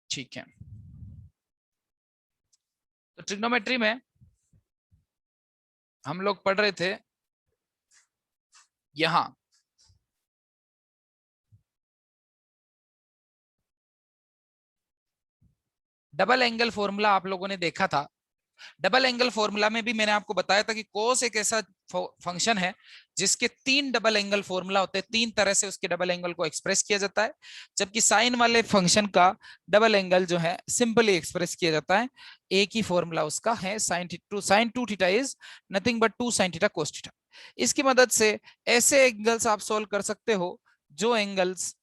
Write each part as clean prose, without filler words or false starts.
ठीक है, तो ट्रिग्नोमेट्री में हम लोग पढ़ रहे थे यहां डबल एंगल फॉर्मूला आप लोगों ने देखा था। डबल एंगल फॉर्मूला में भी मैंने आपको बताया था कि कोस एक ऐसा फंक्शन है जिसके तीन डबल एंगल फॉर्मूला होते हैं, तीन तरह से उसके डबल एंगल को एक्सप्रेस किया जाता है, जबकि साइन वाले फंक्शन का डबल एंगल जो है सिंपली एक्सप्रेस किया जाता है। एक ही फॉर्मूला उसका है, sine two theta is nothing but two sine theta cos theta. इसकी मदद से ऐसे एंगल्स आप सोल्व कर सकते हो जो एंगल्स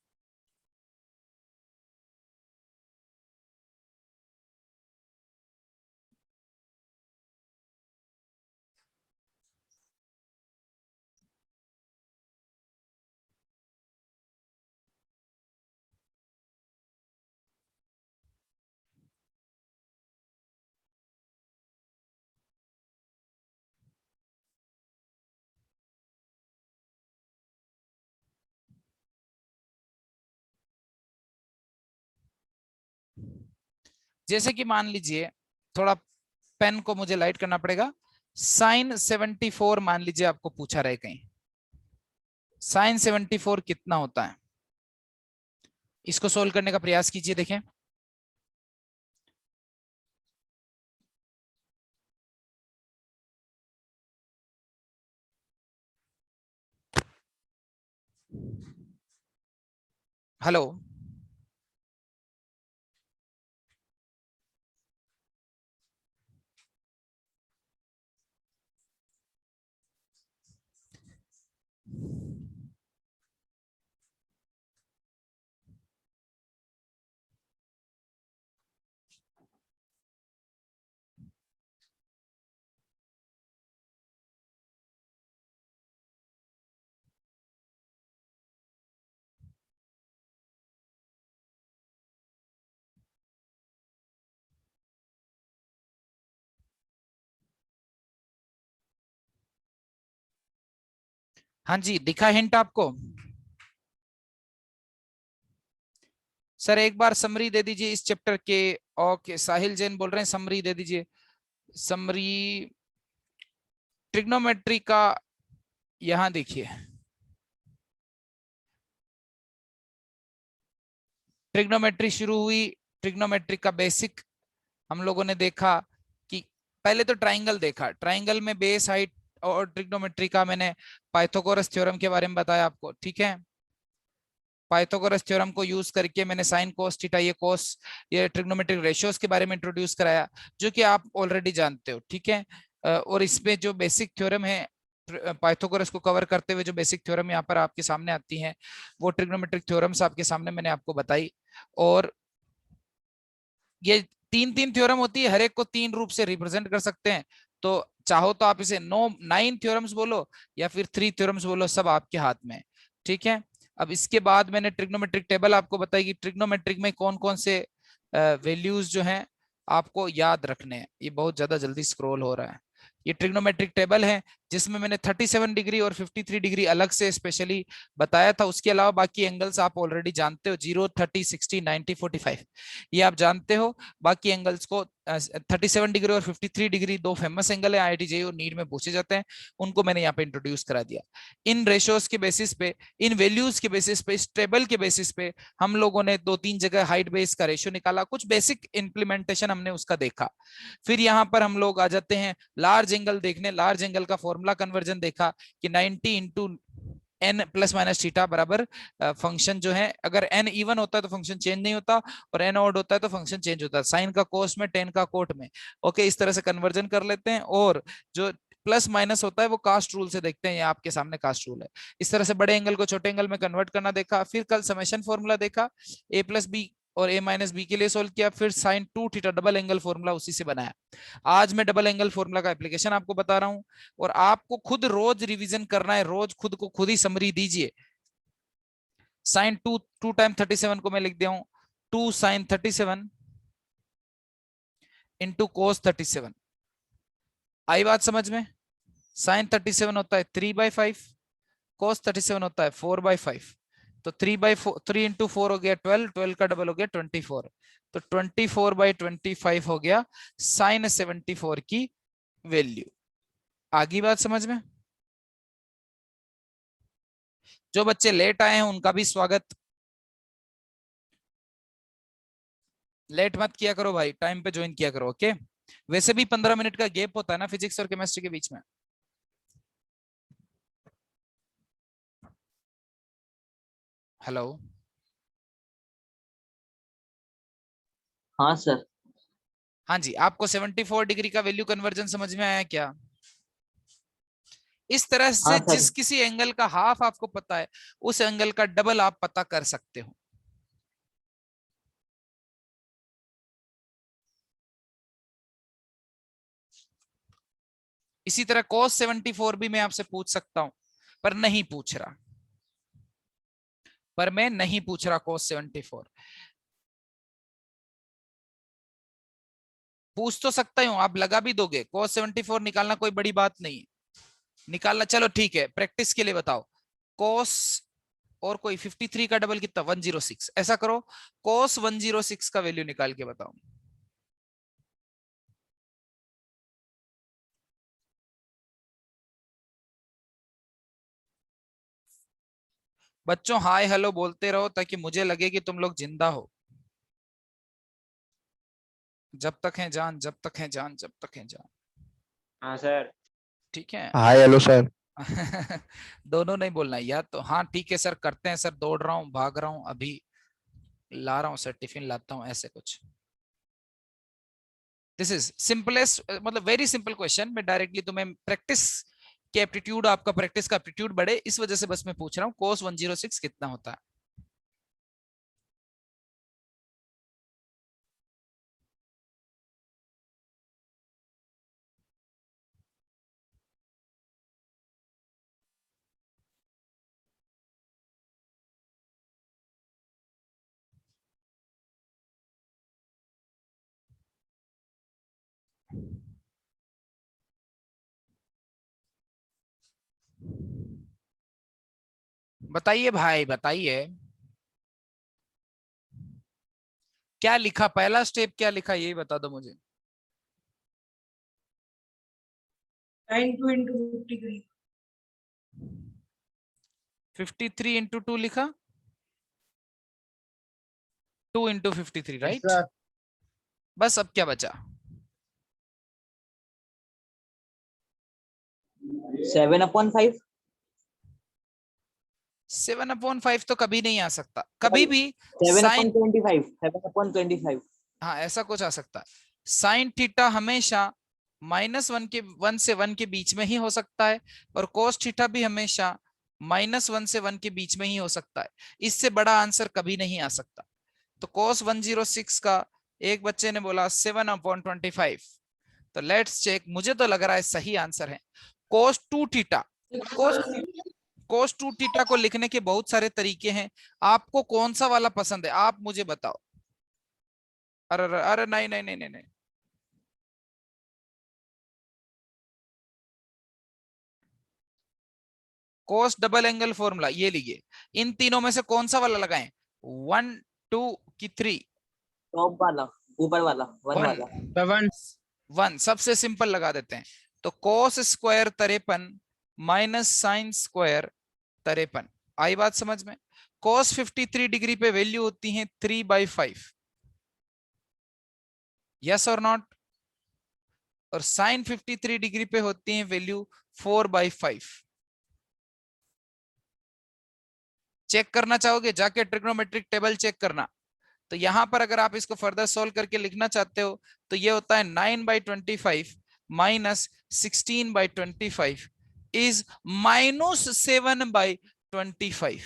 जैसे कि मान लीजिए, थोड़ा पेन को मुझे लाइट करना पड़ेगा, sin 74 मान लीजिए आपको पूछा रहे कहीं, sin 74 कितना होता है, इसको सोल्व करने का प्रयास कीजिए। देखें, हेलो, हाँ जी, दिखा हिंट आपको? सर एक बार समरी दे दीजिए इस चैप्टर के। ओके, साहिल जैन बोल रहे हैं, समरी दे दीजिए। समरी ट्रिग्नोमेट्री का, यहां देखिए, ट्रिग्नोमेट्री शुरू हुई, ट्रिग्नोमेट्री का बेसिक हम लोगों ने देखा कि पहले तो ट्राइंगल देखा, ट्राइंगल में बेस हाइट, और ट्रिग्नोमेट्री का मैंने पाइथागोरस थ्योरम के बारे में बताया आपको, ठीक है। पाइथागोरस थ्योरम को यूज करके मैंने साइन कोस थीटा, ये ट्रिग्नोमेट्रिक रेशियोज के बारे में इंट्रोड्यूस कराया, जो कि आप ऑलरेडी जानते हो, ठीक है। और इसमें जो बेसिक थ्योरम है पाइथागोरस को कवर करते हुए, जो बेसिक थ्योरम यहाँ पर आपके सामने आती हैं, वो ट्रिग्नोमेट्रिक थ्योरम्स आपके सामने मैंने आपको बताई। और ये तीन तीन थ्योरम होती है, हर एक को तीन रूप से रिप्रेजेंट कर सकते हैं। तो चाहो तो आप इसे 9 थ्योरम्स बोलो या फिर 3 थ्योरम्स बोलो, सब आपके हाथ में, ठीक है। अब इसके बाद मैंने ट्रिग्नोमेट्रिक टेबल आपको बताई कि ट्रिग्नोमेट्रिक में कौन कौन से वैल्यूज जो हैं आपको याद रखने हैं। ये बहुत ज्यादा जल्दी स्क्रॉल हो रहा है। ये ट्रिग्नोमेट्रिक टेबल है जिसमें मैंने 37 डिग्री और 53 डिग्री अलग से स्पेशली बताया था। उसके अलावा बाकी एंगल्स आप ऑलरेडी जानते हो, 0, 30, 60, 90, 45, ये आप जानते हो। बाकी एंगल्स को 37 डिग्री और 53 डिग्री दो फेमस एंगल है, IIT JEE और नीट में पूछे जाते हैं, उनको मैंने यहाँ पे इंट्रोड्यूस करा दिया। इन रेशियोज के बेसिस पे, इन वैल्यूज के बेसिस पे, इस टेबल के बेसिस पे हम लोगों ने 2-3 जगह हाइट बेस का रेशियो निकाला, कुछ बेसिक इंप्लीमेंटेशन हमने उसका देखा। फिर यहाँ पर हम लोग आ जाते हैं लार्ज एंगल देखने। लार्ज एंगल का फॉर्मूला कन्वर्जन देखा कि 90 into n plus minus theta बराबर फंक्शन जो है, अगर एन इवन होता है तो फंक्शन चेंज नहीं होता, और एन ऑड होता है तो फंक्शन चेंज होता है, साइन का कोस में, टेन का कोट में। ओके, इस तरह से कन्वर्जन कर लेते हैं। और जो प्लस माइनस होता है वो कास्ट रूल से देखते हैं, ये आपके सामने कास्ट रूल है। इस तरह से बड़े एंगल को छोटे एंगल में कन्वर्ट करना देखा। फिर कल समेशन फॉर्मूला देखा, ए प्लस बी और ए माइनस बी के लिए सोल्व किया। फिर sign two theta double angle formula उसी से बनाया। आज मैं डबल एंगल फॉर्मूला का एप्लीकेशन आपको बता रहा हूं, और आपको खुद रोज रिवीजन करना है, रोज खुद को खुद ही समरी दीजिए। साइन टू टू टाइम 37 को मैं लिख दिया हूं 2 sin 37 इंटू कोस 37। आई बात समझ में? sin 37 होता है 3/5, cos 37 होता है 4/5। तो 3/4, 3 इंटू 4 हो गया 12, 12 का डबल हो गया 24। तो 24/25 हो गया साइन 74 की वैल्यू। आगे बात समझ में? जो बच्चे लेट आए हैं उनका भी स्वागत। लेट मत किया करो भाई, टाइम पे ज्वाइन किया करो, ओके? वैसे भी 15 मिनट का गैप होता है ना फिजिक्स और केमिस्ट्री के बीच में। हेलो। हाँ सर। हाँ जी, आपको 74 डिग्री का वैल्यू कन्वर्जन समझ में आया क्या? इस तरह हाँ से सर। जिस किसी एंगल का हाफ आपको पता है, उस एंगल का डबल आप पता कर सकते हो। इसी तरह cos 74 भी मैं आपसे पूछ सकता हूं, पर नहीं पूछ रहा, पर मैं नहीं पूछ रहा cos 74। पूछ तो सकता हूं, आप लगा भी दोगे। cos 74 निकालना कोई बड़ी बात नहीं है, निकालना। चलो ठीक है, प्रैक्टिस के लिए बताओ। cos और कोई 53 का डबल कितना? 106। ऐसा करो, cos 106 का वैल्यू निकाल के बताओ। बच्चों हाय हेलो बोलते रहो ताकि मुझे लगे कि तुम लोग जिंदा हो। जब तक है जान, जब तक है जान, जब तक है जान। हाँ सर। ठीक है। Hi hello sir. दोनों नहीं बोलना या तो हाँ ठीक है सर, करते हैं सर, दौड़ रहा हूँ, भाग रहा हूँ, अभी ला रहा हूँ सर, टिफिन लाता हूँ, ऐसे कुछ। दिस इज सिंपलेस्ट, मतलब वेरी सिंपल क्वेश्चन। मैं डायरेक्टली तुम्हें प्रैक्टिस के एप्टीट्यूड, आपका प्रैक्टिस का एप्टीट्यूड बढ़े इस वजह से बस मैं पूछ रहा हूँ cos 106 कितना होता है। बताइए भाई बताइए, क्या लिखा? पहला स्टेप क्या लिखा, यही बता दो मुझे। 92 into 53। 53 इंटू 2 लिखा, 2 इंटू 53, यस राइट? सर। बस अब क्या बचा? 7/5। 7/5 तो कभी नहीं आ सकता, कभी भी। Seven sign, upon 25। 7/25। हाँ ऐसा कुछ आ सकता है। साइन थीटा हमेशा -1 से 1 के बीच में ही हो सकता है, और कोस थीटा भी हमेशा -1 से 1 के बीच में ही हो सकता है। इससे बड़ा आंसर कभी नहीं आ सकता। तो cos 106 का एक बच्चे ने बोला 7/25। तो लेट्स चेक, मुझे तो लग रहा है सही आंसर है cos 2 थीटा। cos 2 थीटा को लिखने के बहुत सारे तरीके हैं, आपको कौन सा वाला पसंद है आप मुझे बताओ। अरे अरे अरे, नहीं नहीं नहीं नहीं नहीं, कोस डबल एंगल फॉर्मूला ये लीजिए। इन तीनों में से कौन सा वाला लगाएं? 1, 2 की 3? टॉप वाला, ऊपर वाला, 1 1। वाला। 7। 1 सबसे सिंपल लगा देते हैं। तो cos square 53 minus sine square 53। आई बात समझ में? cos 53 डिग्री पे वैल्यू होती है 3/5, यस और नॉट? और साइन 53 डिग्री पे होती है वैल्यू 4/5। चेक करना चाहोगे? जाके ट्रिग्नोमेट्रिक टेबल चेक करना। तो यहां पर अगर आप इसको फर्दर सोल्व करके लिखना चाहते हो तो ये होता है 9/25 माइनस 16/25 इज -7/25।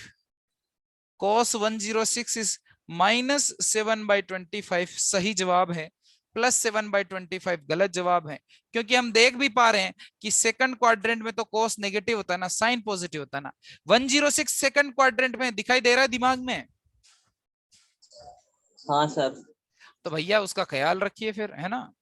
cos 106 इज -7/25 सही जवाब है, +7/25 गलत जवाब है। क्योंकि हम देख भी पा रहे हैं कि सेकंड क्वाड्रेंट में तो cos नेगेटिव होता है ना, साइन पॉजिटिव होता है ना। 106 सेकंड क्वाड्रेंट में दिखाई दे रहा है दिमाग में? हाँ सर। तो भैया उसका ख्याल रखिए फिर, है ना?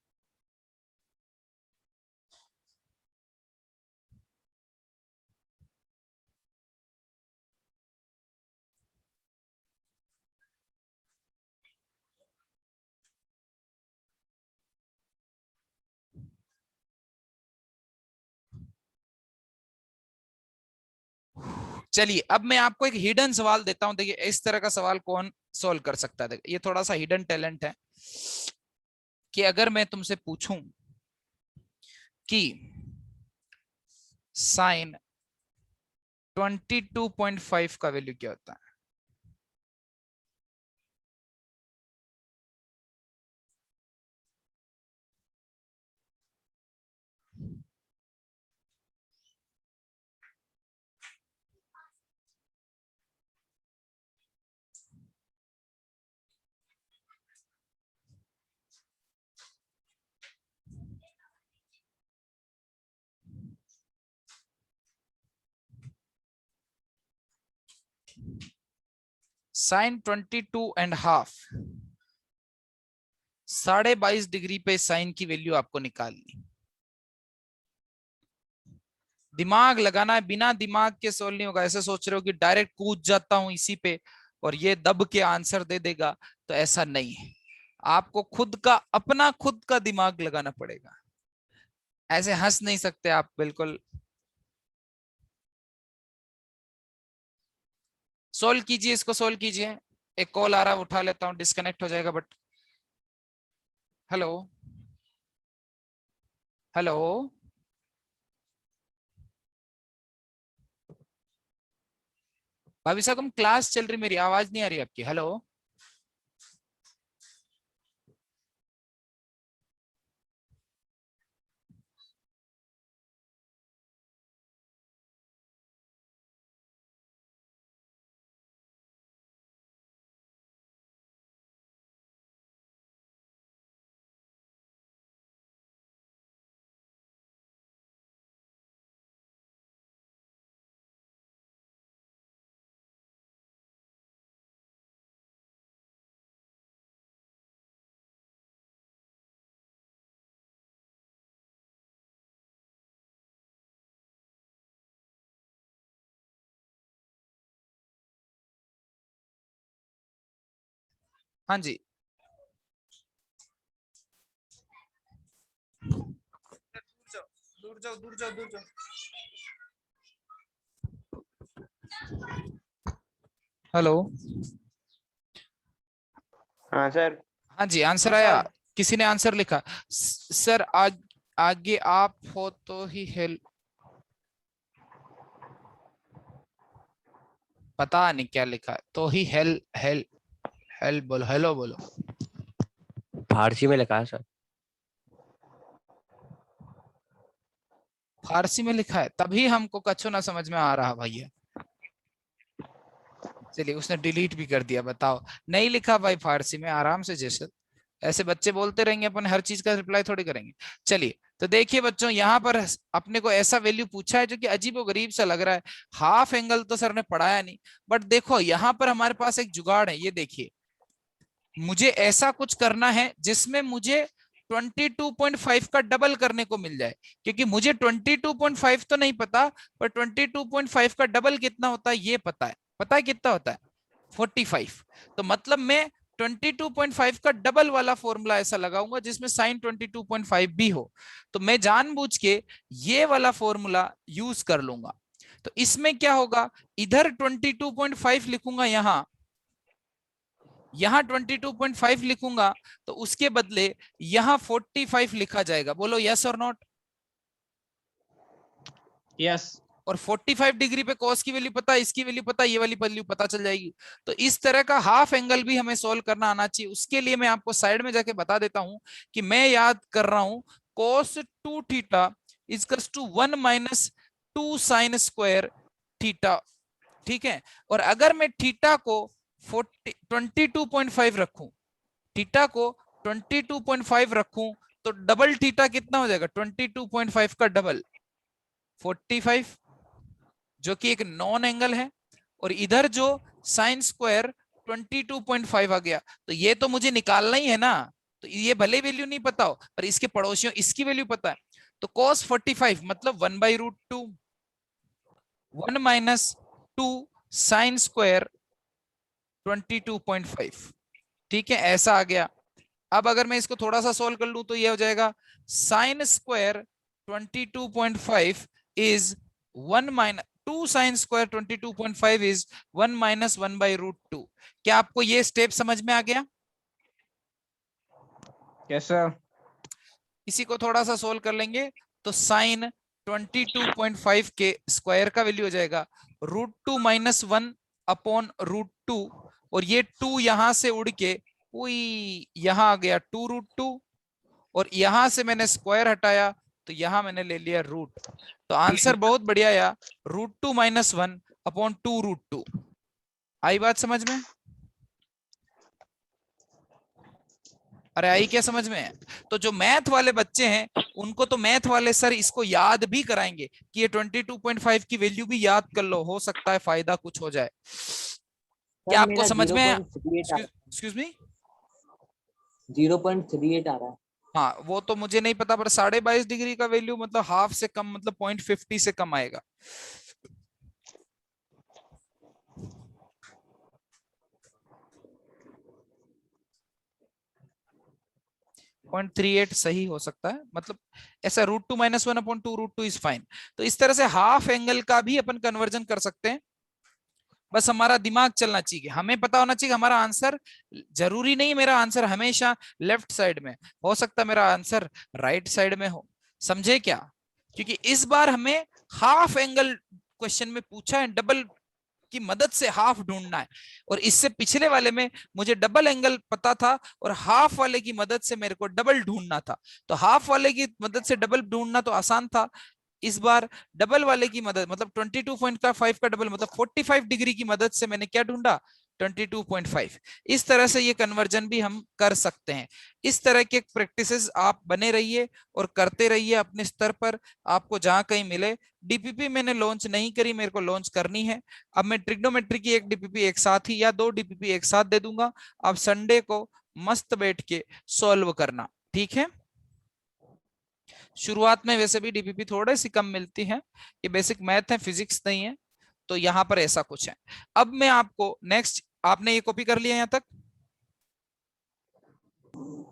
चलिए अब मैं आपको एक हिडन सवाल देता हूं, देखिए इस तरह का सवाल कौन सॉल्व कर सकता है। ये थोड़ा सा हिडन टैलेंट है कि अगर मैं तुमसे पूछूं कि साइन 22.5 का वैल्यू क्या होता है? साइन 22.5, 22.5 डिग्री पे साइन की वैल्यू आपको निकालनी, दिमाग लगाना है, बिना दिमाग के सोल्व नहीं होगा। ऐसे सोच रहे हो कि डायरेक्ट कूद जाता हूं इसी पे और ये दब के आंसर दे देगा, तो ऐसा नहीं है। आपको खुद का अपना खुद का दिमाग लगाना पड़ेगा, ऐसे हंस नहीं सकते आप बिल्कुल। सोल्व कीजिए, इसको सोल्व कीजिए। एक कॉल आ रहा है, उठा लेता हूं, डिस्कनेक्ट हो जाएगा बट। हेलो हेलो, भाभी साहब हम क्लास चल रही, मेरी आवाज नहीं आ रही आपकी। हेलो हाँ जी, दूर जाओ दूर जाओ दूर जाओ। हेलो, हाँ सर। हाँ जी आंसर आया? किसी ने आंसर लिखा? सर आगे आप हो तो ही हेल्प, पता नहीं क्या लिखा है, तो ही हेल्प हेल्प हेल्प बोलो, हेलो बोलो। फारसी में लिखा है सर। फारसी में लिखा है, तभी हमको कच्छो ना समझ में आ रहा भैया। चलिए उसने डिलीट भी कर दिया, बताओ। नहीं लिखा भाई फारसी में, आराम से जैसे ऐसे बच्चे बोलते रहेंगे, अपन हर चीज का रिप्लाई थोड़ी करेंगे। चलिए तो देखिए बच्चों, यहाँ पर अपने को ऐसा वैल्यू पूछा है जो कि अजीबो गरीब सा लग रहा है। हाफ एंगल तो सर ने पढ़ाया नहीं, बट देखो यहाँ पर हमारे पास एक जुगाड़ है, ये देखिए। मुझे ऐसा कुछ करना है जिसमें मुझे 22.5 का डबल करने को मिल जाए, क्योंकि मुझे 22.5 तो नहीं पता, पर 22.5 का डबल कितना होता है ये पता है। पता है कितना होता है? 45। तो मतलब मैं 22.5 का डबल वाला फॉर्मूला ऐसा लगाऊंगा जिसमें साइन 22.5 भी हो। तो मैं जानबूझ के ये वाला फॉर्मूला यूज कर लूंगा। तो इसमें क्या होगा, इधर 22.5 लिखूंगा, यहां 22.5 लिखूंगा, तो उसके बदले यहां 45 लिखा जाएगा। बोलो यस और नॉट? यस। और 45 डिग्री पे कॉस की वैल्यू पता है, इसकी वैल्यू पता है, ये वाली वैल्यू पता चल जाएगी। तो इस तरह का हाफ एंगल भी हमें सोल्व करना आना चाहिए। उसके लिए मैं आपको साइड में जाके बता देता हूं कि मैं याद कर रहा हूं cos 2 theta equals to 1 minus 2 sine square theta. ठीक है, और अगर मैं थीटा को 22.5 रखूं, थीटा को 22.5 रखूं, तो डबल थीटा कितना हो जाएगा? 22.5 का डबल 45, जो कि एक नॉन एंगल है। और इधर जो साइन स्क्वायर 22.5 आ गया, तो ये तो मुझे निकालना ही है ना। तो ये भले वैल्यू नहीं पता हो, पर इसके पड़ोसियों इसकी वैल्यू पता है। तो cos 45 मतलब 1/√2, 1 माइनस 2 साइन स्क्वायर 22.5। ठीक है, ऐसा आ गया। अब अगर मैं इसको थोड़ा सा सोल्व कर लूं तो ये हो जाएगा sine square 22.5 is 1 minus 2 sin square 22.5 is 1 minus 1 by root 2। क्या आपको ये स्टेप समझ में आ गया? Yes sir. इसी को थोड़ा सा सोल्व कर लेंगे तो साइन 22.5 के स्क्वायर का वैल्यू हो जाएगा रूट 2 माइनस 1 अपॉन रूट 2, और ये 2 यहां से उड़ के वही यहां आ गया 2 रूट 2, और यहां से मैंने स्क्वायर हटाया तो यहां मैंने ले लिया रूट। तो आंसर बहुत बढ़िया या रूट 2 माइनस 1 अपॉन 2 रूट 2। आई बात समझ में? अरे आई क्या समझ में? तो जो मैथ वाले बच्चे हैं उनको तो मैथ वाले सर इसको याद भी कराएंगे कि ये 22.5 की वैल्यू भी याद कर लो, हो सकता है फायदा कुछ हो जाए। क्या आपको समझ में? 0.38 मी 0.38 आ रहा है। हाँ वो तो मुझे नहीं पता, पर 22.5 डिग्री का वैल्यू मतलब हाफ से कम, मतलब 0.50 से कम आएगा। .38 सही हो सकता है, मतलब ऐसा root 2 minus 1 upon 2 root 2 is fine. तो इस तरह से हाफ एंगल का भी अपन कन्वर्जन कर सकते हैं, बस हमारा दिमाग चलना चाहिए, हमें पता होना चाहिए हमारा आंसर जरूरी नहीं मेरा आंसर हमेशा लेफ्ट साइड में, हो सकता है मेरा आंसर राइट साइड में हो। समझे क्या? क्योंकि इस बार हमें हाफ एंगल क्वेश्चन में पूछा है, डबल की मदद से हाफ ढूंढना है, और इससे पिछले वाले में मुझे डबल एंगल पता था और हाफ वाले की मदद से मेरे को डबल ढूंढना था। तो हाफ वाले की मदद से डबल ढूंढना तो आसान था, इस बार डबल वाले की मदद मतलब 22.5 का डबल मतलब 45 डिग्री की मदद से मैंने क्या ढूंढा 22.5। इस तरह से ये कन्वर्जन भी हम कर सकते हैं। इस तरह के प्रैक्टिसेस आप बने रहिए और करते रहिए अपने स्तर पर, आपको जहां कहीं मिले। डीपीपी मैंने लॉन्च नहीं करी, मेरे को लॉन्च करनी है। अब मैं ट्रिग्नोमेट्री की एक डीपीपी एक साथ ही या 2 डीपीपी एक साथ दे दूंगा, अब संडे को मस्त बैठ के सॉल्व करना, ठीक है? शुरुआत में वैसे भी डीपीपी थोड़ी सी कम मिलती है, ये बेसिक मैथ है, फिजिक्स नहीं है, तो यहाँ पर ऐसा कुछ है। अब मैं आपको नेक्स्ट, आपने ये कॉपी कर लिया यहाँ तक?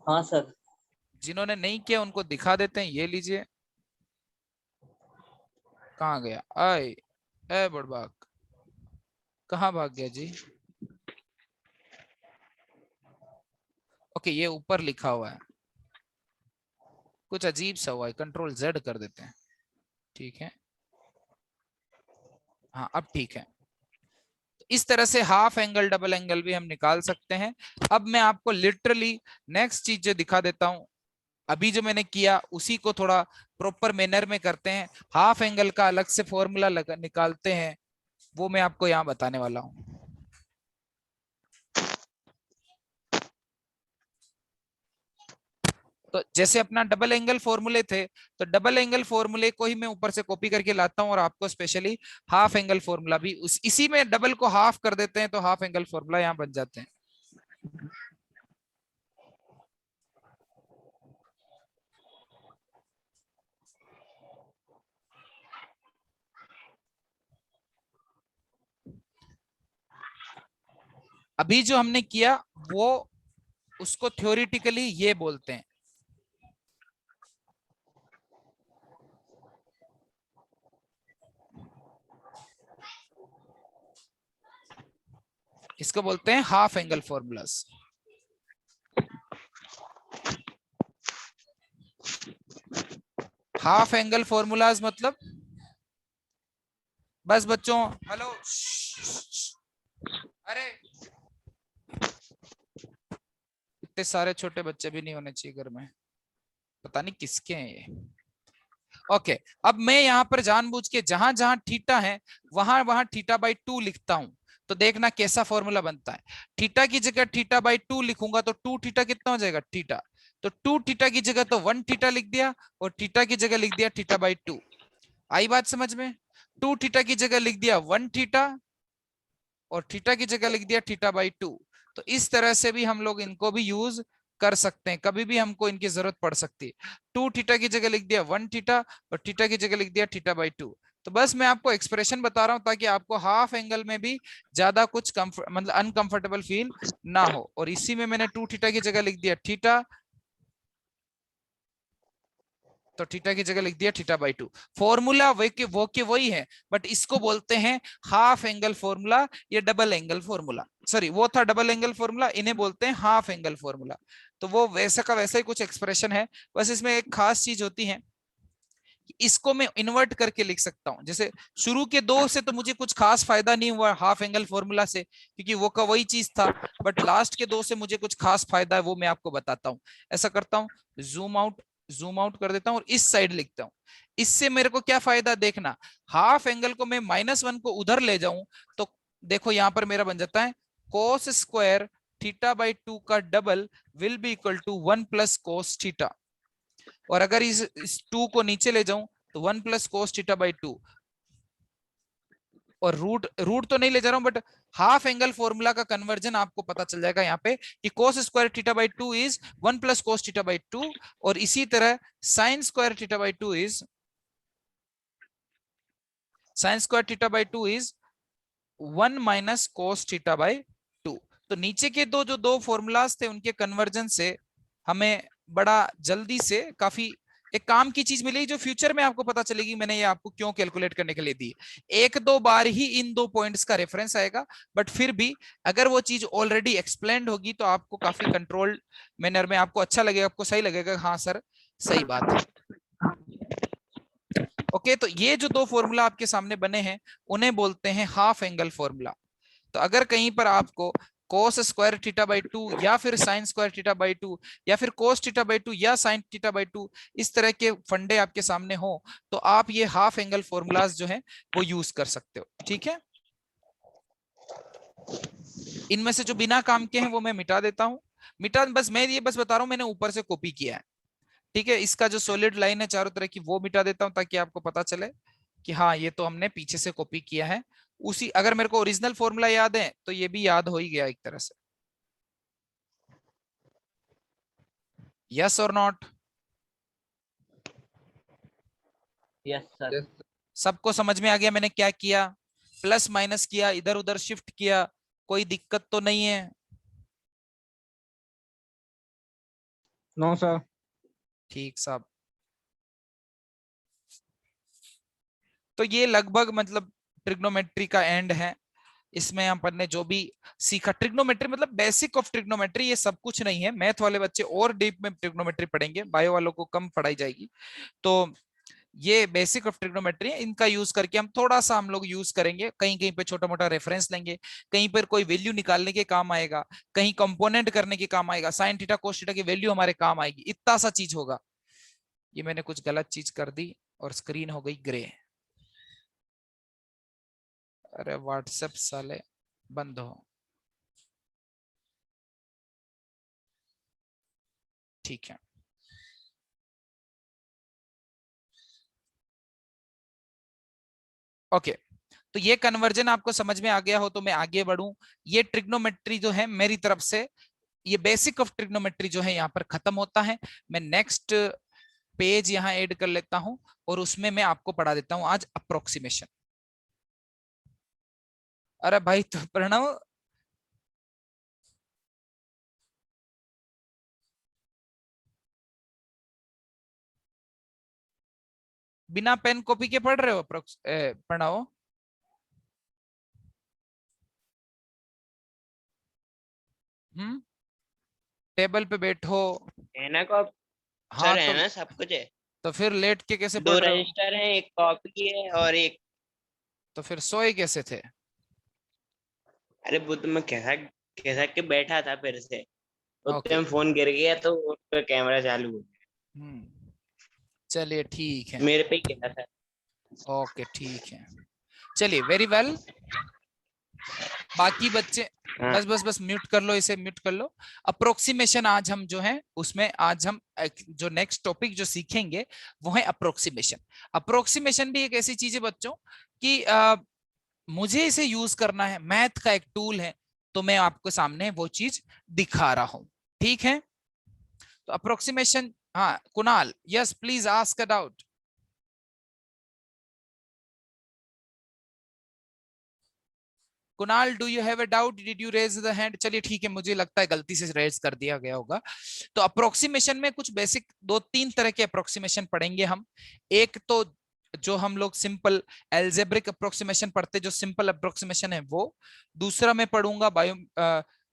हाँ सर। जिन्होंने नहीं किया उनको दिखा देते हैं, ये लीजिए। कहाँ गया? आए ए बड़बाग, कहाँ भाग गया जी? ओके ये ऊपर लिखा हुआ है, कुछ अजीब सा हुआ है, कंट्रोल Z कर देते हैं, ठीक है? हाँ अब ठीक है। इस तरह से हाफ एंगल डबल एंगल भी हम निकाल सकते हैं। अब मैं आपको लिटरली नेक्स्ट चीज जो दिखा देता हूं, अभी जो मैंने किया उसी को थोड़ा प्रॉपर मैनर में करते हैं। हाफ एंगल का अलग से फॉर्मूला निकालते हैं, वो मैं आपको यहां बताने वाला हूं। तो जैसे अपना डबल एंगल फॉर्मूले थे, तो डबल एंगल फॉर्मूले को ही मैं ऊपर से कॉपी करके लाता हूं और आपको स्पेशली हाफ एंगल फॉर्मूला भी इसी में डबल को हाफ कर देते हैं, तो हाफ एंगल फॉर्मूला यहां बन जाते हैं। अभी जो हमने किया वो उसको थ्योरेटिकली ये बोलते हैं, इसको बोलते हैं half angle formulas. Half angle formulas मतलब, बस बच्चों हेलो, अरे इतने सारे छोटे बच्चे भी नहीं होने चाहिए घर में, पता नहीं किसके हैं ये। ओके अब मैं यहाँ पर जानबूझ के जहां जहां थीटा है वहां वहां थीटा बाई 2 लिखता हूं, तो देखना कैसा फॉर्मूला बनता है। थीटा की जगह थीटा बाई 2 लिखूंगा तो 2 थीटा कितना हो जाएगा थीटा, तो 2 थीटा की जगह तो 1 थीटा लिख दिया, और थीटा की जगह लिख दिया थीटा बाई 2। आई बात समझ में? 2 थीटा की जगह लिख दिया 1 थीटा, और थीटा की जगह लिख दिया थीटा बाई 2। तो इस तरह से भी हम लोग इनको भी यूज कर सकते हैं, कभी भी हमको इनकी जरूरत पड़ सकती है। 2 थीटा की जगह लिख दिया 1 थीटा, और थीटा की जगह लिख दिया थीटा बाई 2। तो बस मैं आपको एक्सप्रेशन बता रहा हूं ताकि आपको हाफ एंगल में भी ज्यादा कुछ मतलब अनकंफर्टेबल फील ना हो। और इसी में मैंने 2 थीटा की जगह लिख दिया थीटा, तो थीटा की जगह लिख दिया θ/2। फॉर्मूला वही है, बट इसको बोलते हैं हाफ एंगल फॉर्मूला या डबल एंगल फॉर्मूला। सॉरी, वो था डबल एंगल फॉर्मूला, इन्हें बोलते हैं हाफ एंगल फॉर्मूला। तो वो वैसा का वैसा ही कुछ एक्सप्रेशन है, बस इसमें एक खास चीज होती है, इसको मैं इन्वर्ट करके लिख सकता हूं। जैसे शुरू के दो से तो मुझे कुछ खास फायदा नहीं हुआ हाफ एंगल फॉर्मूला से, क्योंकि वो का वही चीज था, बट लास्ट के दो से मुझे कुछ खास फायदा है, वो मैं आपको बताता हूं। ऐसा करता हूं, जूम आउट कर देता हूं और इस साइड लिखता हूं। इससे मेरे को क्या फायदा देखना, हाफ एंगल को मैं -1 को उधर ले जाऊं तो देखो यहां पर मेरा बन जाता है cos स्क्वायर θ/2 का double will be equal to 1 + cos theta. और अगर इस 2 को नीचे ले जाऊं तो 1 + cos θ/2, और रूट तो नहीं ले जा रहा हूं, बट हाफ एंगल फॉर्मूला का कन्वर्जन आपको पता चल जाएगा यहाँ पे कि cos स्क्वायर θ/2 इज 1 + cos θ/2, और इसी तरह sin स्क्वायर θ/2 इज 1 - cos θ/2। तो नीचे के जो दो फॉर्मूलाज थे उनके कन्वर्जन से हमें बड़ा जल्दी से काफी एक काम की चीज मिली जो फ्यूचर में आपको पता चलेगी। मैंने ये आपको क्यों कैलकुलेट करने के लिए दी, एक दो बार ही इन दो पॉइंट्स का रेफरेंस आएगा, बट फिर भी अगर वो चीज ऑलरेडी एक्सप्लेन्ड होगी तो आपको काफी कंट्रोल्ड मैनर में आपको अच्छा लगेगा, आपको सही लगेगा, हाँ सर सही बात है। ओके, तो ये जो दो फॉर्मूला आपके सामने बने हैं उन्हें बोलते हैं हाफ एंगल फॉर्मूला। तो अगर कहीं पर आपको cos स्क्वायर θ/2 या फिर sin स्क्वायर θ/2 या फिर cos θ/2 या sin θ/2 इस तरह के फंडे आपके सामने हो तो आप ये हाफ एंगल फॉर्मूलाज जो है वो यूज कर सकते हो। ठीक है, इनमें से जो बिना काम के हैं वो मैं मिटा देता हूं। मैं ये बस बता रहा हूं मैंने ऊपर से कॉपी किया है। ठीक है, इसका जो सॉलिड लाइन है चारों तरह की वो मिटा देता हूं ताकि आपको पता चले कि हाँ ये तो हमने पीछे से कॉपी किया है। उसी अगर मेरे को ओरिजिनल फॉर्मूला याद है तो ये भी याद हो ही गया एक तरह से। यस और नॉट? Yes sir. सबको समझ में आ गया मैंने क्या किया, प्लस माइनस किया, इधर उधर शिफ्ट किया, कोई दिक्कत तो नहीं है? No sir. ठीक साहब, तो ये लगभग मतलब ट्रिग्नोमेट्री का एंड है। इसमें अपन ने जो भी सीखा, ट्रिग्नोमेट्री मतलब बेसिक ऑफ ट्रिग्नोमेट्री, ये सब कुछ नहीं है। मैथ वाले बच्चे और डीप में ट्रिग्नोमेट्री पढ़ेंगे, बायो वालों को कम पढ़ाई जाएगी। तो ये बेसिक ऑफ ट्रिग्नोमेट्री है, इनका यूज करके हम थोड़ा सा हम लोग यूज करेंगे, कहीं कहीं पे छोटा मोटा रेफरेंस लेंगे, कहीं पर कोई वैल्यू निकालने के काम आएगा, कहीं कंपोनेंट करने के काम आएगा, साइन थीटा कोस थीटा की वैल्यू हमारे काम आएगी, इतना सा चीज होगा। ये मैंने कुछ गलत चीज कर दी और स्क्रीन हो गई ग्रे। अरे व्हाट्सएप साले बंद हो। ठीक है, ओके, तो ये कन्वर्जन आपको समझ में आ गया हो तो मैं आगे बढ़ूं। ये ट्रिग्नोमेट्री जो है मेरी तरफ से, ये बेसिक ऑफ ट्रिग्नोमेट्री जो है यहाँ पर खत्म होता है। मैं नेक्स्ट पेज यहाँ ऐड कर लेता हूं और उसमें मैं आपको पढ़ा देता हूं आज अप्रोक्सीमेशन। अरे भाई तो प्रणव, बिना पेन कॉपी के पढ़ रहे हो प्रणव? टेबल पे बैठो। है ना कॉप हाँ सर, है तो ना सब कुछ है। तो फिर लेट के कैसे दो पढ़ रहे हो? रजिस्टर हैं, एक कॉपी है और एक। तो फिर सोए कैसे थे? अरे बुद्ध में कैसा कैसा के बैठा था फिर से, उतने ओके, में फोन गिर गया तो उस पर कैमरा चालू हो गया। चलिए ठीक है, मेरे पे ही गिरा था। ओके ठीक है, चलिए वेरी वेल। बाकी बच्चे हाँ। बस म्यूट कर लो, इसे म्यूट कर लो। अप्रोक्सीमेशन आज हम जो है उसमें आज हम जो नेक्स्ट टॉपिक जो सीखेंगे वो है अप्रोक्सीमेशन। अप्रोक्सीमेशन भी एक ऐसी चीज है बच्चों कि मुझे इसे यूज करना है, मैथ का एक टूल है, तो मैं आपको सामने वो चीज दिखा रहा हूं। ठीक है, तो अप्रोक्सीमेशन, हाँ Kunal, yes please ask a doubt. Kunal, do you have a doubt? Did you raise the hand? चलिए ठीक है, मुझे लगता है गलती से रेज कर दिया गया होगा। तो अप्रोक्सीमेशन में कुछ बेसिक 2-3 तरह के अप्रोक्सीमेशन पढ़ेंगे हम। एक तो जो हम लोग सिंपल एल्जेब्रिक अप्रोक्सीमेशन पढ़ते, जो सिंपल अप्रोक्सीमेशन है वो। दूसरा मैं पढ़ूंगा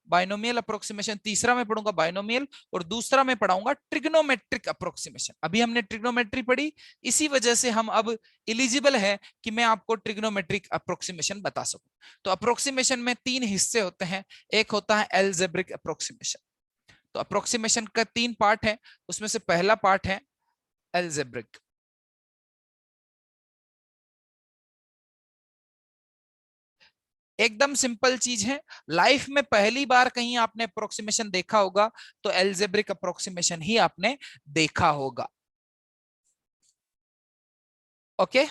बाइनोमियल अप्रोक्सीमेशन। तीसरा मैं पढ़ूंगा बाइनोमियल, और दूसरा मैं पढ़ाऊंगा ट्रिग्नोमेट्रिक अप्रोक्सीमेशन। अभी हमने ट्रिग्नोमेट्री पढ़ी, इसी वजह से हम अब एलिजिबल है कि मैं आपको ट्रिग्नोमेट्रिक अप्रोक्सीमेशन बता सकूं। तो अप्रोक्सीमेशन में 3 हिस्से होते हैं। एक होता है एल्जेब्रिक अप्रोक्सीमेशन। तो अप्रोक्सीमेशन का 3 पार्ट है, उसमें से पहला पार्ट है एल्जेब्रिक। एकदम सिंपल चीज है, लाइफ में पहली बार कहीं आपने अप्रोक्सीमेशन देखा होगा तो एल्जेब्रिक अप्रोक्सीमेशन ही आपने देखा होगा। ओके,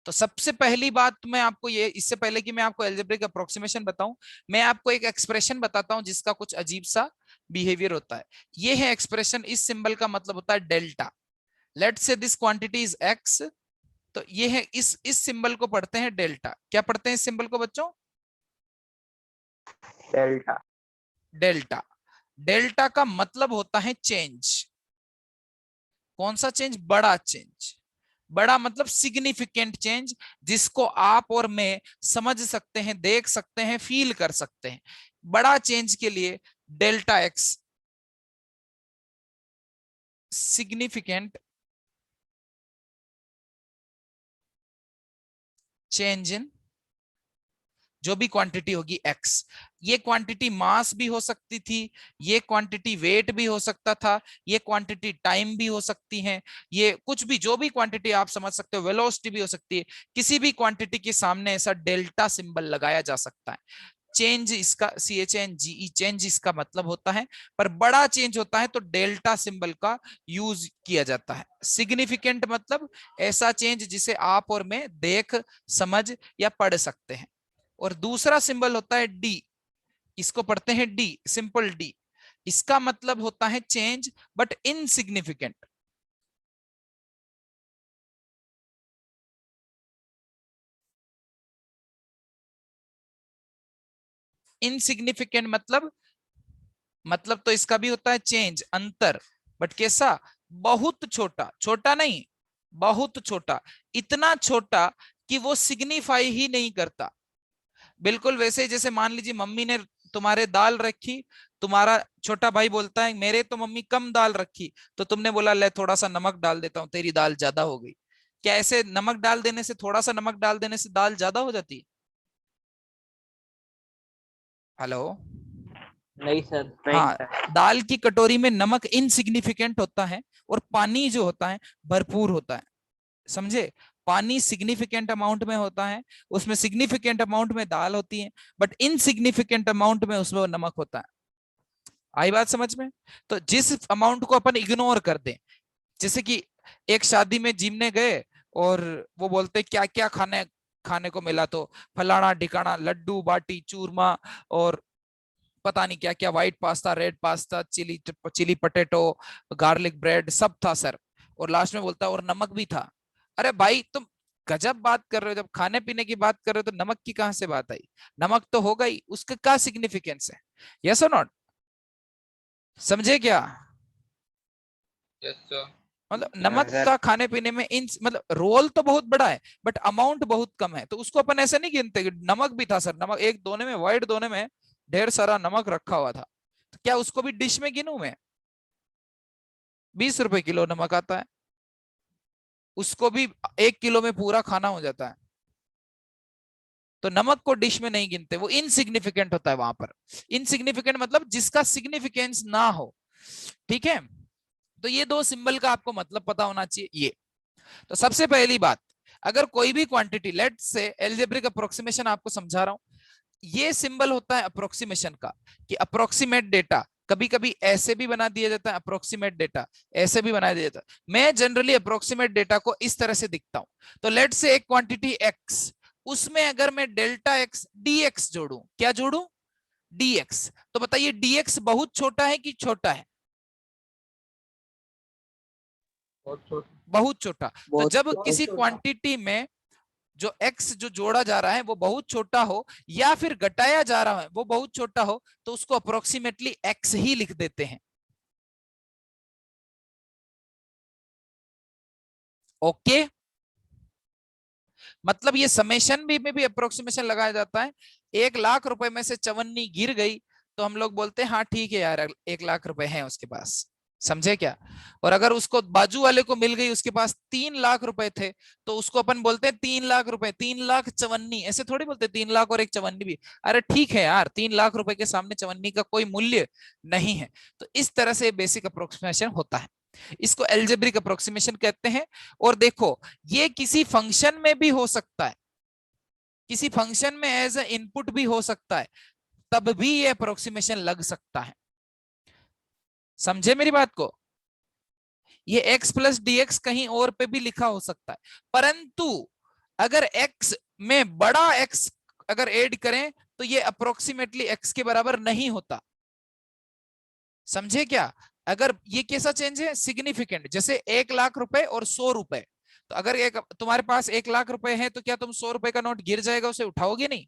तो सबसे पहली बात मैं आपको ये, इससे पहले कि मैं आपको एल्जेब्रिक अप्रोक्सीमेशन बताऊं, मैं आपको एक एक्सप्रेशन बताता हूं जिसका कुछ अजीब सा बिहेवियर होता है। ये है एक्सप्रेशन, इस सिंबल का मतलब होता है delta. Let's say this quantity is x, तो ये है, इस सिंबल को पढ़ते हैं डेल्टा। क्या पढ़ते हैं इस सिंबल को बच्चों? डेल्टा। डेल्टा। डेल्टा का मतलब होता है चेंज। कौन सा चेंज? बड़ा चेंज। बड़ा मतलब सिग्निफिकेंट चेंज, जिसको आप और मैं समझ सकते हैं, देख सकते हैं, फील कर सकते हैं। बड़ा चेंज के लिए delta x, significant change in जो भी क्वांटिटी होगी x। ये क्वांटिटी मास भी हो सकती थी, ये क्वांटिटी वेट भी हो सकता था, ये क्वांटिटी टाइम भी हो सकती है, ये कुछ भी, जो भी क्वांटिटी आप समझ सकते हो, वेलोसिटी भी हो सकती है। किसी भी क्वांटिटी के सामने ऐसा डेल्टा सिंबल लगाया जा सकता है। चेंज इसका CHNGE, चेंज इसका मतलब होता है, पर बड़ा चेंज होता है तो डेल्टा सिंबल का यूज किया जाता है। सिग्निफिकेंट मतलब ऐसा चेंज जिसे आप और मैं देख, समझ या पढ़ सकते हैं। और दूसरा सिंबल होता है डी, इसको पढ़ते हैं डी, सिंपल डी। इसका मतलब होता है चेंज बट इनसिग्निफिकेंट। इनसिग्निफिकेंट मतलब तो इसका भी होता है चेंज, अंतर, बट कैसा? बहुत छोटा। छोटा नहीं, बहुत छोटा, इतना छोटा कि वो सिग्निफाई ही नहीं करता। बिल्कुल वैसे जैसे मान लीजिए मम्मी ने तुम्हारे दाल रखी, तुम्हारा छोटा भाई बोलता है मेरे तो मम्मी कम दाल रखी, तो तुमने बोला ले थोड़ा सा नमक डाल देता हूं, तेरी दाल ज्यादा हो गई। क्या ऐसे नमक डाल देने से, थोड़ा सा नमक डाल देने से दाल ज्यादा हो जाती है? हेलो? नहीं सर। नहीं हाँ, सर। दाल की कटोरी में नमक इनसिग्निफिकेंट होता है और पानी जो होता है भरपूर होता है। समझे? पानी सिग्निफिकेंट अमाउंट में होता है, उसमें सिग्निफिकेंट अमाउंट में दाल होती है, बट इनसिग्निफिकेंट अमाउंट में उसमें नमक होता है। आई बात समझ में? तो जिस अमाउंट को अपन इग्नोर कर दें, जैसे कि एक शादी में जिमने गए और वो बोलते क्या क्या खाने खाने को मिला, तो फलाना ढिकाना, लड्डू, बाटी, चूरमा, और पता नहीं क्या क्या, white pasta, red pasta, chilli potato, garlic bread, सब था सर। और लास्ट में बोलता है और नमक भी था। अरे भाई तुम गजब बात कर रहे हो, जब खाने पीने की बात कर रहे हो तो नमक की कहां से बात आई? नमक तो होगा ही, उसका क्या सिग्निफिकेंस है? यस और नॉट? समझे क्या? Yes sir. मतलब हाँ नमक सर। का खाने पीने में इन मतलब रोल तो बहुत बड़ा है बट अमाउंट बहुत कम है, तो उसको अपन ऐसे नहीं गिनते कि नमक भी था सर। नमक एक दोने में, व्हाइट दोने में ढेर सारा नमक रखा हुआ था, तो क्या उसको भी डिश में गिनूं मैं? 20 रुपए किलो नमक आता है, उसको भी 1 किलो में पूरा खाना हो जाता है। तो नमक को डिश में नहीं गिनते, वो इनसिग्निफिकेंट होता है वहां पर। इनसिग्निफिकेंट मतलब जिसका सिग्निफिकेंस ना हो। ठीक है, तो ये 2 सिंबल का आपको मतलब पता होना चाहिए ये। तो सबसे पहली बात, अगर कोई भी क्वांटिटी, लेट से एल्जेब्रिक अप्रोक्सीमेशन आपको समझा रहा हूं, ये सिंबल होता है अप्रोक्सीमेशन का, कि अप्रोक्सीमेट डेटा। कभी कभी ऐसे भी बना दिया जाता है अप्रोक्सीमेट डेटा, ऐसे भी बना दिया जाता है। मैं जनरली अप्रोक्सीमेट डेटा को इस तरह से दिखता हूं। तो लेट से एक क्वांटिटी x, उसमें अगर मैं डेल्टा x dx जोड़ू, क्या जोड़ू? dx। तो बताइए dx बहुत छोटा है कि छोटा है? बहुत छोटा। बहुत छोटा। तो बहुत जब बहुत किसी छोटा। क्वांटिटी में जो x जो जोड़ा जा रहा है वो बहुत छोटा हो या फिर घटाया जा रहा है वो बहुत छोटा हो, तो उसको अप्रोक्सीमेटली x ही लिख देते हैं। ओके, मतलब ये समेशन भी में भी अप्रोक्सीमेशन लगाया जाता है। 1 लाख रुपए में से चवन्नी गिर गई तो हम लोग बोलते हैं हाँ ठीक है यार 1 लाख रुपए हैं उसके पास, समझे क्या। और अगर उसको बाजू वाले को मिल गई, उसके पास 3 लाख रुपए थे, तो उसको अपन बोलते हैं 3 लाख रुपए, 3 लाख चवन्नी, ऐसे थोड़ी बोलते 3 लाख और एक चवन्नी भी। अरे ठीक है यार, 3 लाख रुपए के सामने चवन्नी का कोई मूल्य नहीं है। तो इस तरह से बेसिक अप्रोक्सीमेशन होता है, इसको एल्जेब्रिक अप्रोक्सीमेशन कहते हैं। और देखो, ये किसी फंक्शन में भी हो सकता है, किसी फंक्शन में एज ए इनपुट भी हो सकता है, तब भी ये अप्रोक्सीमेशन लग सकता है। समझे मेरी बात को। ये x प्लस dx कहीं और पे भी लिखा हो सकता है, परंतु अगर x में बड़ा x अगर ऐड करें तो ये अप्रोक्सीमेटली x के बराबर नहीं होता। समझे क्या। अगर ये कैसा चेंज है, सिग्निफिकेंट, जैसे 1 लाख रुपए और 100 रुपए। तो अगर एक तुम्हारे पास 1 लाख रुपए है तो क्या तुम 100 रुपए का नोट गिर जाएगा उसे उठाओगे नहीं।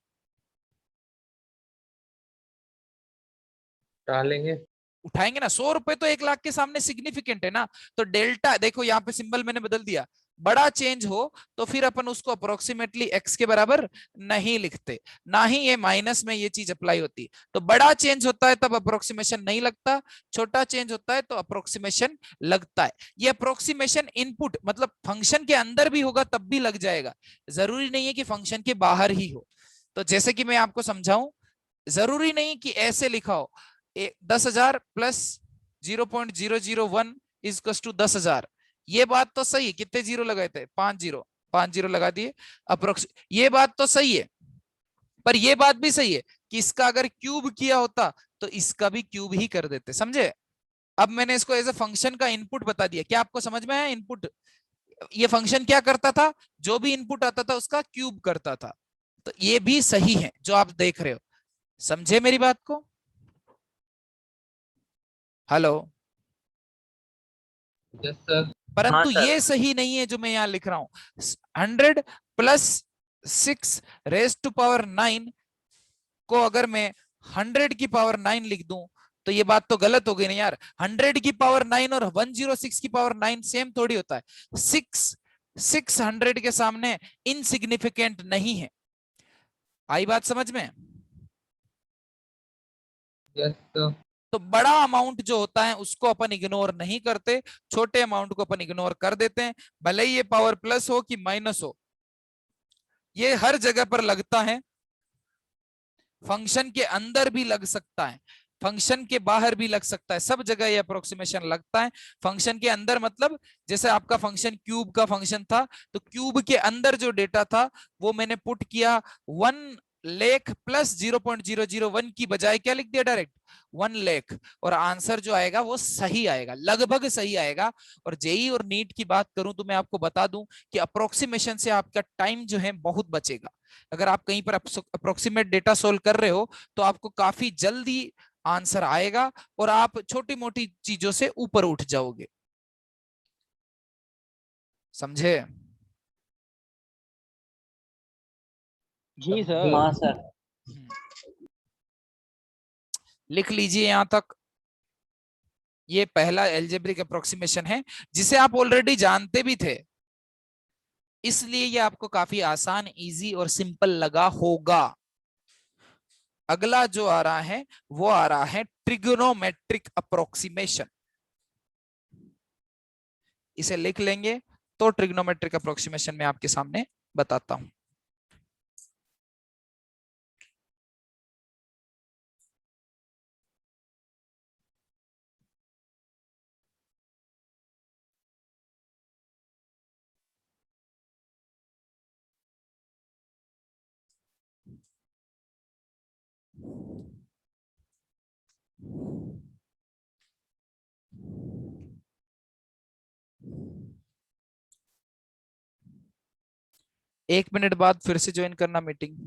डालेंगे। उठाएंगे ना। 100 रुपए तो 1 लाख के सामने सिग्निफिकेंट है ना। तो डेल्टा देखो, यहाँ पे सिंबल मैंने बदल दिया, बड़ा चेंज हो तो फिर अपन उसको अप्रोक्सीमेटली x के बराबर नहीं लिखते, ना ही ये माइनस में ये चीज अप्लाई होती। तो बड़ा चेंज होता है तब अप्रोक्सीमेशन नहीं लगता, छोटा चेंज होता है तो अप्रोक्सीमेशन लगता है। ये अप्रोक्सीमेशन इनपुट मतलब फंक्शन के अंदर भी होगा तब भी लग जाएगा, जरूरी नहीं है कि फंक्शन के बाहर ही हो। तो जैसे कि मैं आपको समझाऊं, जरूरी नहीं कि ऐसे लिखा हो 10,000 प्लस 0.001 इज टू 10,000। ये बात तो सही है, कितने जीरो लगाए थे, 5 जीरो, 5 जीरो लगा दिए अप्रोक्स। ये बात तो सही है, पर ये बात भी सही है कि इसका अगर क्यूब किया होता तो इसका भी क्यूब ही कर देते, समझे। अब मैंने इसको एज ए फंक्शन का इनपुट बता दिया, क्या आपको समझ में आया इनपुट। ये फंक्शन क्या करता था, जो भी इनपुट आता था उसका क्यूब करता था। तो ये भी सही है जो आप देख रहे हो, समझे मेरी बात को। हेलो। Yes sir. हाँ परंतु सर। ये सही नहीं है जो मैं यहां लिख रहा हूं। 100 + 6 raised to power 9 को अगर मैं 100 की पावर 9 लिख दूं तो ये बात तो गलत हो गई ना यार। 100 की पावर 9 और 106 की पावर 9 सेम थोड़ी होता है। 600 के सामने इनसिग्निफिकेंट नहीं है। आई बात समझ में। Yes sir. तो बड़ा अमाउंट जो होता है उसको अपन इग्नोर नहीं करते, छोटे अमाउंट को अपन इग्नोर कर देते हैं, भले ही ये पावर प्लस हो कि माइनस हो। ये हर जगह पर लगता है, फंक्शन के अंदर भी लग सकता है, फंक्शन के बाहर भी लग सकता है, सब जगह ये अप्रोक्सीमेशन लगता है। फंक्शन के अंदर मतलब जैसे आपका फंक्शन क्यूब का फंक्शन था, तो क्यूब के अंदर जो डेटा था वो मैंने पुट किया 1 लाख प्लस 0.001 की बजाय क्या लिख दिया डायरेक्ट 1 लाख, और आंसर जो आएगा वो सही आएगा, लगभग सही आएगा। और जेई और नीट की बात करूं तो मैं आपको बता दूं कि अप्रोक्सीमेशन से आपका टाइम जो है बहुत बचेगा। अगर आप कहीं पर अप्रोक्सीमेट डेटा सोल्व कर रहे हो तो आपको काफी जल्दी आंसर आएगा और आप छोटी मोटी चीजों से ऊपर उठ जाओगे, समझे। जी सर। हाँ सर। लिख लीजिए यहां तक। ये पहला एल्जेब्रिक अप्रोक्सीमेशन है जिसे आप ऑलरेडी जानते भी थे, इसलिए ये आपको काफी आसान, इजी और सिंपल लगा होगा। अगला जो आ रहा है वो आ रहा है ट्रिग्नोमेट्रिक अप्रोक्सीमेशन। इसे लिख लेंगे तो ट्रिग्नोमेट्रिक अप्रोक्सीमेशन में आपके सामने बताता हूं। एक मिनट बाद फिर से ज्वाइन करना मीटिंग।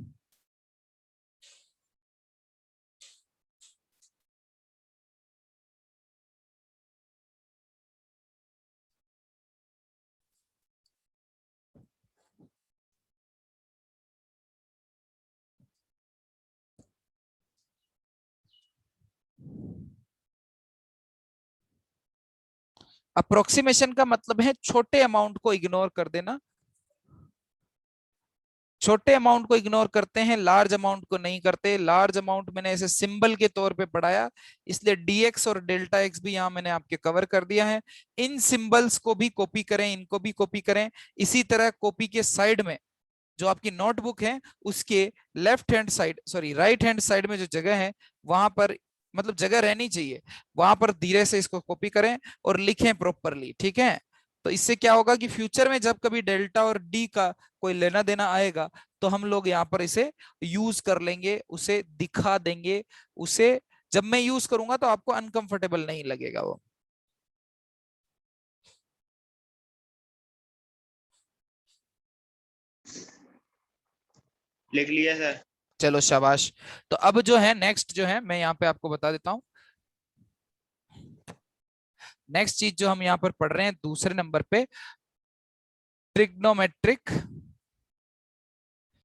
अप्रोक्सीमेशन का मतलब है छोटे अमाउंट को इग्नोर कर देना, छोटे अमाउंट को इग्नोर करते हैं, लार्ज अमाउंट को नहीं करते। लार्ज अमाउंट मैंने ऐसे सिंबल के तौर पे पढ़ाया, इसलिए डीएक्स और डेल्टा एक्स भी यहाँ मैंने आपके कवर कर दिया है। इन सिंबल्स को भी कॉपी करें, इनको भी कॉपी करें। इसी तरह कॉपी के साइड में जो आपकी नोटबुक है उसके left hand side, sorry right hand side में जो जगह है वहां पर, मतलब जगह रहनी चाहिए, वहां पर धीरे से इसको कॉपी करें और लिखें प्रॉपरली, ठीक है। तो इससे क्या होगा कि फ्यूचर में जब कभी डेल्टा और डी का कोई लेना देना आएगा तो हम लोग यहाँ पर इसे यूज कर लेंगे, उसे दिखा देंगे, उसे जब मैं यूज करूंगा तो आपको अनकंफर्टेबल नहीं लगेगा वो। लिख लिया सर। चलो शाबाश। तो अब जो है नेक्स्ट जो है मैं यहाँ पे आपको बता देता हूँ। नेक्स्ट चीज जो हम यहाँ पर पढ़ रहे हैं दूसरे नंबर पे, ट्रिग्नोमेट्रिक